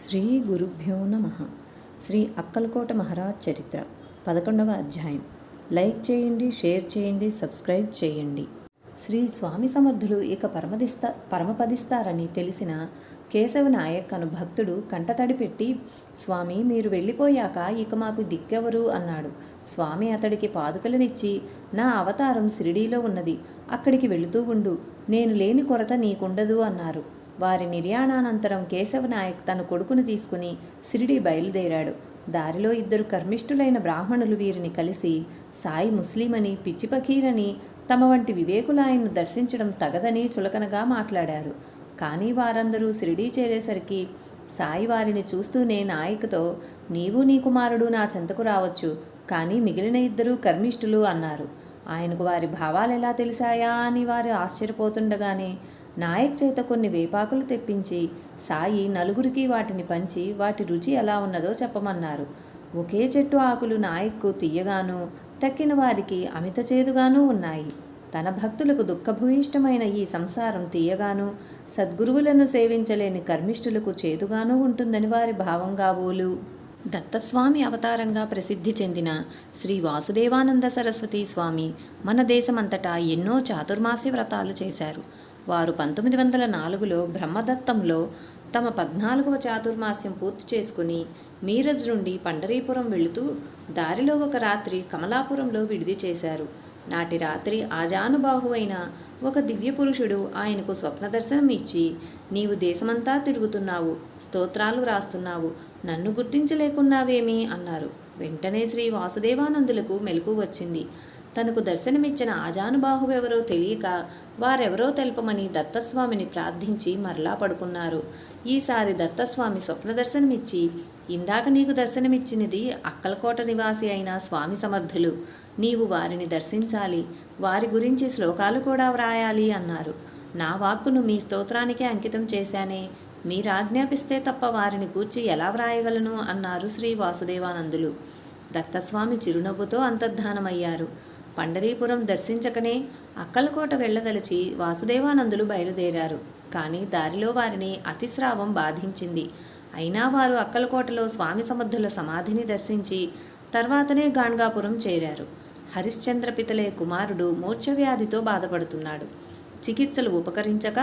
శ్రీ గురుభ్యో నమ. శ్రీ అక్కలకోట మహారాజ్ చరిత్ర 11వ అధ్యాయం. లైక్ చేయండి, షేర్ చేయండి, సబ్స్క్రైబ్ చేయండి. శ్రీ స్వామి సమర్థులు ఇక పరమపదిస్తారని తెలిసిన కేశవ నాయక్ అను భక్తుడు కంటతడి పెట్టి, స్వామి మీరు వెళ్ళిపోయాక ఇక మాకు దిక్కెవరు అన్నాడు. స్వామి అతడికి పాదుకలనిచ్చి, నా అవతారం షిరిడీలో ఉన్నది, అక్కడికి వెళుతూ ఉండు, నేను లేని కొరత నీకుండదు అన్నారు. వారి నిర్యాణానంతరం కేశవనాయక్ తన కొడుకును తీసుకుని షిరిడీ బయలుదేరాడు. దారిలో ఇద్దరు కర్మిష్ఠులైన బ్రాహ్మణులు వీరిని కలిసి, సాయి ముస్లిమని, పిచ్చిపకీరని, తమ వంటి వివేకులాయన్ను దర్శించడం తగదని చులకనగా మాట్లాడారు. కానీ వారందరూ షిరిడీ చేరేసరికి సాయి వారిని చూస్తూనే నాయక్తో, నీవు నీ కుమారుడు నా చెంతకు రావచ్చు, కానీ మిగిలిన ఇద్దరు కర్మిష్ఠులు అన్నారు. ఆయనకు వారి భావాలెలా తెలిసాయా అని వారు ఆశ్చర్యపోతుండగానే నాయక్ చేత కొన్ని వేపాకులు తెప్పించి సాయి నలుగురికి వాటిని పంచి వాటి రుచి ఎలా ఉన్నదో చెప్పమన్నారు. ఒకే చెట్టు ఆకులు నాయక్కు తీయగాను, తక్కిన వారికి అమిత చేదుగానూ ఉన్నాయి. తన భక్తులకు దుఃఖభూయిష్టమైన ఈ సంసారం తీయగాను, సద్గురువులను సేవించలేని కర్మిష్ఠులకు చేదుగానూ ఉంటుందని వారి భావం కాబోలు. దత్తస్వామి అవతారంగా ప్రసిద్ధి చెందిన శ్రీ వాసుదేవానంద సరస్వతి స్వామి మన దేశమంతటా ఎన్నో చాతుర్మాస్య వ్రతాలు చేశారు. వారు 1904లో బ్రహ్మదత్తంలో తమ 14వ చాతుర్మాస్యం పూర్తి చేసుకుని మీరజ్ నుండి పండరీపురం వెళుతూ దారిలో ఒక రాత్రి కమలాపురంలో విడిది చేశారు. నాటి రాత్రి ఆజానుబాహువైన ఒక దివ్య పురుషుడు ఆయనకు స్వప్న దర్శనం ఇచ్చి, నీవు దేశమంతా తిరుగుతున్నావు, స్తోత్రాలు రాస్తున్నావు, నన్ను గుర్తించలేకున్నావేమి అన్నారు. వెంటనే శ్రీ వాసుదేవానందులకు మెలకువ వచ్చింది. తనకు దర్శనమిచ్చిన ఆజానుబాహువెవరో తెలియక వారెవరో తెలపమని దత్తస్వామిని ప్రార్థించి మరలా పడుకున్నారు. ఈసారి దత్తస్వామి స్వప్న దర్శనమిచ్చి, ఇందాక నీకు దర్శనమిచ్చినది అక్కలకోట నివాసి అయిన స్వామి సమర్థులు, నీవు వారిని దర్శించాలి, వారి గురించి శ్లోకాలు కూడా వ్రాయాలి అన్నారు. నా వాక్కును మీ స్తోత్రానికే అంకితం చేశానే, మీరు ఆజ్ఞాపిస్తే తప్ప వారిని గూర్చి ఎలా వ్రాయగలను అన్నారు శ్రీ వాసుదేవానందులు. దత్తస్వామి చిరునవ్వుతో అంతర్ధానమయ్యారు. పండరీపురం దర్శించకనే అక్కలకోట వెళ్ళదలిచి వాసుదేవానందులు బయలుదేరారు. కానీ దారిలో వారిని అతిస్రావం బాధించింది. అయినా వారు అక్కలకోటలో స్వామి సమర్థుల సమాధిని దర్శించి తర్వాతనే గాణ్గాపురం చేరారు. హరిశ్చంద్ర పితలే కుమారుడు మూర్ఛవ్యాధితో బాధపడుతున్నాడు. చికిత్సలు ఉపకరించక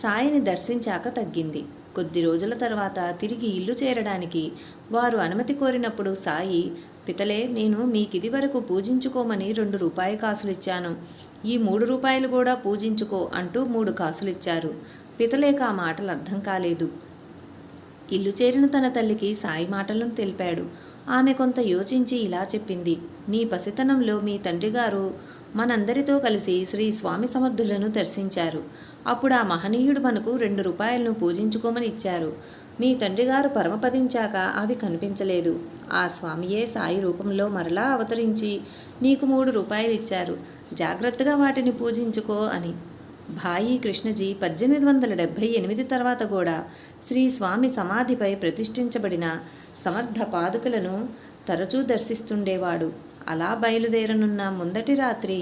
సాయిని దర్శించాక తగ్గింది. కొద్ది రోజుల తర్వాత తిరిగి ఇల్లు చేరడానికి వారు అనుమతి కోరినప్పుడు సాయి, పితలే, నేను మీకిది వరకు పూజించుకోమని 2 రూపాయి కాసులిచ్చాను, ఈ 3 రూపాయలు కూడా పూజించుకో అంటూ 3 కాసులిచ్చారు. పితలేక ఆ మాటలు అర్థం కాలేదు. ఇల్లు చేరిన తన తల్లికి సాయి మాటలను తెలిపాడు. ఆమె కొంత యోచించి ఇలా చెప్పింది, నీ పసితనంలో మీ తండ్రిగారు మనందరితో కలిసి శ్రీ స్వామి సమర్థులను దర్శించారు. అప్పుడు ఆ మహనీయుడు మనకు 2 రూపాయలను పూజించుకోమని ఇచ్చారు. మీ తండ్రిగారు పరమపదించాక అవి కనిపించలేదు. ఆ స్వామియే సాయి రూపంలో మరలా అవతరించి నీకు 3 రూపాయలు ఇచ్చారు, జాగ్రత్తగా వాటిని పూజించుకో అని. భాయి కృష్ణజీ 1878 తర్వాత కూడా శ్రీ స్వామి సమాధిపై ప్రతిష్ఠించబడిన సమర్థ పాదుకలను తరచూ దర్శిస్తుండేవాడు. అలా బయలుదేరనున్న ముందటి రాత్రి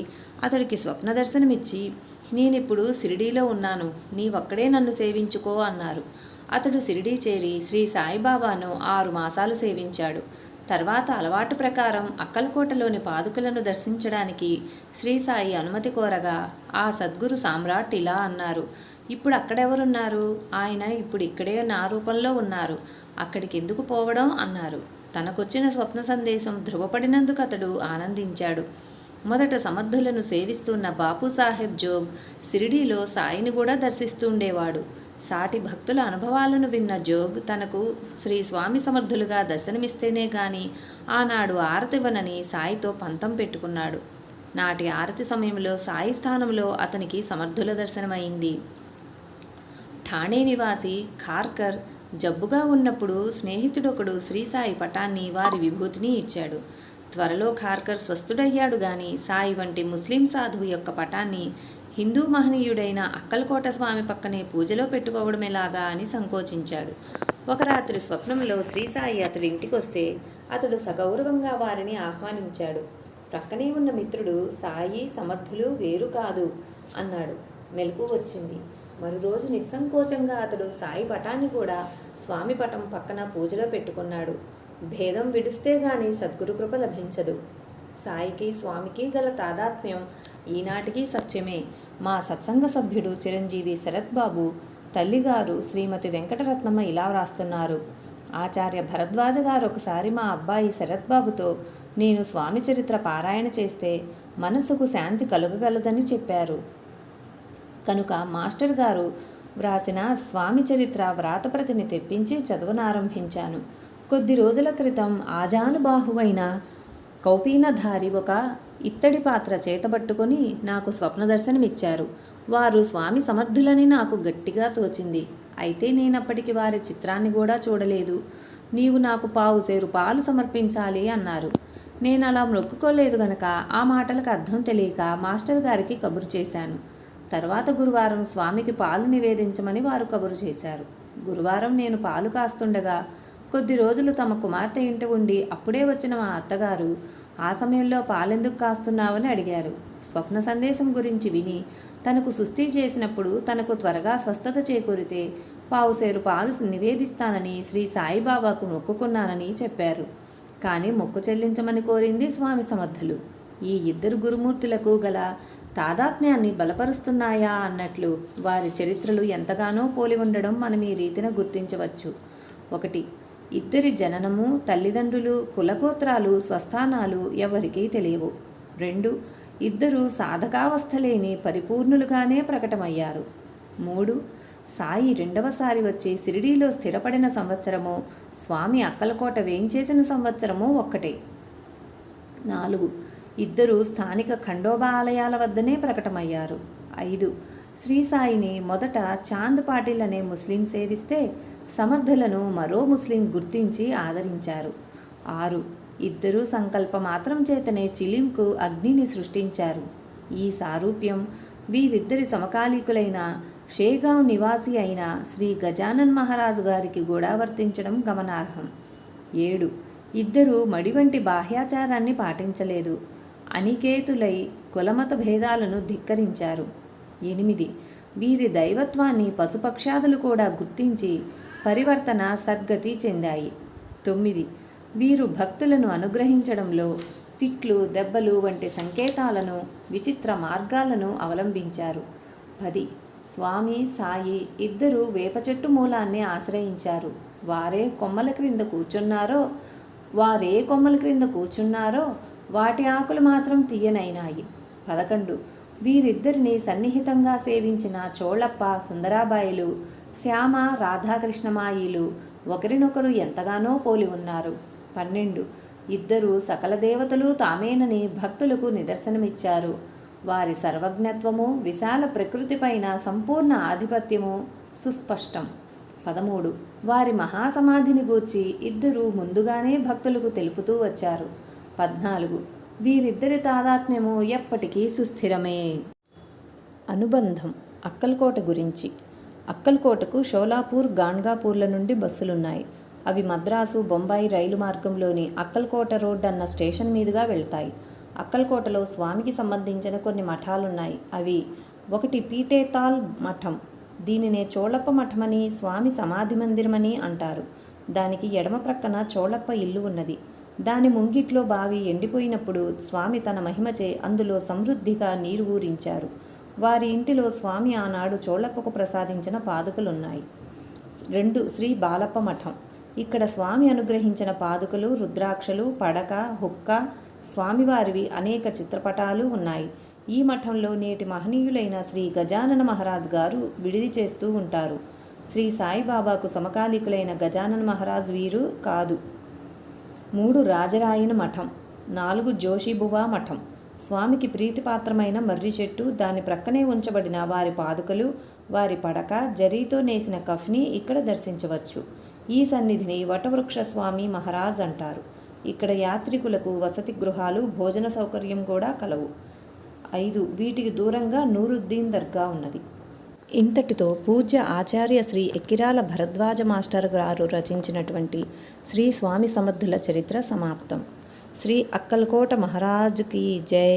అతడికి స్వప్న దర్శనమిచ్చి, నేనిప్పుడు షిరిడీలో ఉన్నాను, నీవక్కడే నన్ను సేవించుకో అన్నారు. అతడు షిరిడీ చేరి శ్రీ సాయిబాబాను 6 మాసాలు సేవించాడు. తర్వాత అలవాటు ప్రకారం అక్కలకోటలోని పాదుకలను దర్శించడానికి శ్రీ సాయి అనుమతి కోరగా ఆ సద్గురు సామ్రాట్ ఇలా అన్నారు, ఇప్పుడు అక్కడెవరున్నారు? ఆయన ఇప్పుడు ఇక్కడే నా రూపంలో ఉన్నారు, అక్కడికి ఎందుకు పోవడం అన్నారు. తనకొచ్చిన స్వప్న సందేశం ధృవపడినందుకు అతడు ఆనందించాడు. మొదట సమర్థులను సేవిస్తున్న బాపూసాహెబ్ జోగ్ షిరిడీలో సాయిని కూడా దర్శిస్తూ ఉండేవాడు. సాటి భక్తుల అనుభవాలను విన్న జోగ్ తనకు శ్రీ స్వామి సమర్థులుగా దర్శనమిస్తేనే గాని ఆనాడు ఆరతివ్వనని సాయితో పంతం పెట్టుకున్నాడు. నాటి ఆరతి సమయంలో సాయి స్థానంలో అతనికి సమర్థుల దర్శనమైంది. ఠాణే నివాసి ఖార్కర్ జబ్బుగా ఉన్నప్పుడు స్నేహితుడొకడు శ్రీసాయి పటాన్ని, వారి విభూతిని ఇచ్చాడు. త్వరలో ఖార్కర్ స్వస్థుడయ్యాడు గాని సాయి వంటి ముస్లిం సాధువు యొక్క పటాన్ని హిందూ మహనీయుడైన అక్కలకోట స్వామి పక్కనే పూజలో పెట్టుకోవడం ఎలాగా అని సంకోచించాడు. ఒక రాత్రి స్వప్నంలో శ్రీసాయి అతడి ఇంటికొస్తే అతడు సగౌరవంగా వారిని ఆహ్వానించాడు. ప్రక్కనే ఉన్న మిత్రుడు, సాయి సమర్థులు వేరు కాదు అన్నాడు. మెలకు వచ్చింది. మరురోజు నిస్సంకోచంగా అతడు సాయి పటాన్ని కూడా స్వామి పటం పక్కన పూజలో పెట్టుకున్నాడు. భేదం విడుస్తే గాని సద్గురు కృప లభించదు. సాయికి స్వామికి గల తాదాత్మ్యం ఈనాటికి సత్యమే. మా సత్సంగ సభ్యుడు చిరంజీవి శరత్ బాబు తల్లిగారు శ్రీమతి వెంకటరత్నమ్మ ఇలా వ్రాస్తున్నారు. ఆచార్య భరద్వాజ గారు ఒకసారి మా అబ్బాయి శరత్ బాబుతో నేను స్వామి చరిత్ర పారాయణ చేస్తే మనసుకు శాంతి కలుగగలదని చెప్పారు. కనుక మాస్టర్ గారు వ్రాసిన స్వామి చరిత్ర వ్రాతప్రతిని తెప్పించి చదవనారంభించాను. కొద్ది రోజుల క్రితం ఆజానుబాహువైన కౌపీనధారి ఒక ఇత్తడి పాత్ర చేతబట్టుకొని నాకు స్వప్న దర్శనమిచ్చారు. వారు స్వామి సమర్థులని నాకు గట్టిగా తోచింది. అయితే నేనప్పటికి వారి చిత్రాన్ని కూడా చూడలేదు. నీవు నాకు పావుసేరు పాలు సమర్పించాలి అన్నారు. నేను అలా మొక్కుకోలేదు గనక ఆ మాటలకు అర్థం తెలియక మాస్టర్ గారికి కబురు చేశాను. తర్వాత గురువారం స్వామికి పాలు నివేదించమని వారు కబురు చేశారు. గురువారం నేను పాలు కాస్తుండగా కొద్ది రోజులు తమ కుమార్తె ఇంటి ఉండి అప్పుడే వచ్చిన మా అత్తగారు ఆ సమయంలో పాలెందుకు కాస్తున్నావని అడిగారు. స్వప్న సందేశం గురించి విని తనకు సుస్థి చేసినప్పుడు తనకు త్వరగా స్వస్థత చేకూరితే పావుసేరు పాలు నివేదిస్తానని శ్రీ సాయిబాబాకు మొక్కుకున్నానని చెప్పారు. కానీ మొక్కు చెల్లించమని కోరింది స్వామి సమర్థులు. ఈ ఇద్దరు గురుమూర్తులకు గల తాదాత్మ్యాన్ని బలపరుస్తున్నాయా అన్నట్లు వారి చరిత్రలు ఎంతగానో పోలి ఉండడం మనం ఈ రీతిన గుర్తించవచ్చు. 1. ఇద్దరి జననము, తల్లిదండ్రులు, కులగోత్రాలు, స్వస్థానాలు ఎవరికీ తెలియవు. 2. ఇద్దరు సాధకావస్థ లేని పరిపూర్ణులుగానే ప్రకటమయ్యారు. 3. సాయి రెండవసారి వచ్చి షిరిడీలో స్థిరపడిన సంవత్సరమో స్వామి అక్కలకోట వేయించేసిన సంవత్సరమో ఒక్కటే. 4. ఇద్దరు స్థానిక ఖండోబా ఆలయాల వద్దనే ప్రకటమయ్యారు. 5. శ్రీ సాయిని మొదట చాంద్ పాటిల్ అనే ముస్లిం సేవిస్తే సమర్థులను మరో ముస్లిం గుర్తించి ఆదరించారు. 6. ఇద్దరూ సంకల్ప మాత్రం చేతనే చిలింకు అగ్నిని సృష్టించారు. ఈ సారూప్యం వీరిద్దరి సమకాలీకులైన షేగావ్ నివాసి అయిన శ్రీ గజానన్ మహారాజు గారికి కూడా వర్తించడం గమనార్హం. 7. ఇద్దరూ మడి వంటి బాహ్యాచారాన్ని పాటించలేదు. అనికేతులై కులమత భేదాలను ధిక్కరించారు. 8. వీరి దైవత్వాన్ని పశుపక్షాదులు కూడా గుర్తించి పరివర్తన సద్గతి చెందాయి. 9. వీరు భక్తులను అనుగ్రహించడంలో తిట్లు, దెబ్బలు వంటి సంకేతాలను, విచిత్ర మార్గాలను అవలంబించారు. 10. స్వామి సాయి ఇద్దరు వేప చెట్టు మూలాన్ని ఆశ్రయించారు. వారే కొమ్మల క్రింద కూర్చున్నారో వాటి ఆకులు మాత్రం తీయనైనాయి. 11. వీరిద్దరిని సన్నిహితంగా సేవించిన చోళప్ప, సుందరాబాయిలు, శ్యామ, రాధాకృష్ణమాయిలు ఒకరినొకరు ఎంతగానో పోలి ఉన్నారు. 12. ఇద్దరు సకల దేవతలు తామేనని భక్తులకు నిదర్శనమిచ్చారు. వారి సర్వజ్ఞత్వము, విశాల ప్రకృతిపైన సంపూర్ణ ఆధిపత్యము సుస్పష్టం. 13. వారి మహాసమాధిని గూర్చి ఇద్దరు ముందుగానే భక్తులకు తెలుపుతూ వచ్చారు. 14. వీరిద్దరి తాదాత్మ్యము ఎప్పటికీ సుస్థిరమే. అనుబంధం. అక్కల్కోట గురించి. అక్కల్కోటకు షోలాపూర్, గాన్గాపూర్ల నుండి బస్సులున్నాయి. అవి మద్రాసు, బొంబాయి రైలు మార్గంలోని అక్కల్కోట రోడ్ అన్న స్టేషన్ మీదుగా వెళ్తాయి. అక్కల్కోటలో స్వామికి సంబంధించిన కొన్ని మఠాలున్నాయి. అవి 1. పీటేతాల్ మఠం. దీనినే చోళప్ప మఠమని, స్వామి సమాధి మందిరమని అంటారు. దానికి ఎడమ ప్రక్కన చోళప్ప ఇల్లు ఉన్నది. దాని ముంగిట్లో బావి ఎండిపోయినప్పుడు స్వామి తన మహిమచే అందులో సమృద్ధిగా నీరు ఊరించారు. వారి ఇంటిలో స్వామి ఆనాడు చోళప్పకు ప్రసాదించిన పాదుకలున్నాయి. 2. శ్రీ బాలప్ప మఠం. ఇక్కడ స్వామి అనుగ్రహించిన పాదుకలు, రుద్రాక్షలు, పడక, హుక్క, స్వామివారివి అనేక చిత్రపటాలు ఉన్నాయి. ఈ మఠంలో నేటి మహనీయులైన శ్రీ గజానన మహారాజ్ గారు విడిది చేస్తూ ఉంటారు. శ్రీ సాయిబాబాకు సమకాలీకులైన గజానన మహారాజ్ వీరు కాదు. 3. రాజరాయన మఠం. 4. జోషిబువా మఠం. స్వామికి ప్రీతిపాత్రమైన మర్రి చెట్టు, దాని ప్రక్కనే ఉంచబడిన వారి పాదుకలు, వారి పడక, జరీతో నేసిన కఫ్ని ఇక్కడ దర్శించవచ్చు. ఈ సన్నిధిని వటవృక్ష స్వామి మహారాజ్ అంటారు. ఇక్కడ యాత్రికులకు వసతి గృహాలు, భోజన సౌకర్యం కూడా కలవు. 5. వీటికి దూరంగా నూరుద్దీన్ దర్గా ఉన్నది. ఇంతటితో పూజ్య ఆచార్య శ్రీ ఎక్కిరాల భరద్వాజ మాస్టర్ గారు రచించినటువంటి శ్రీ స్వామి సమర్థుల చరిత్ర సమాప్తం. శ్రీ అక్కల్కోట మహారాజుకి జై.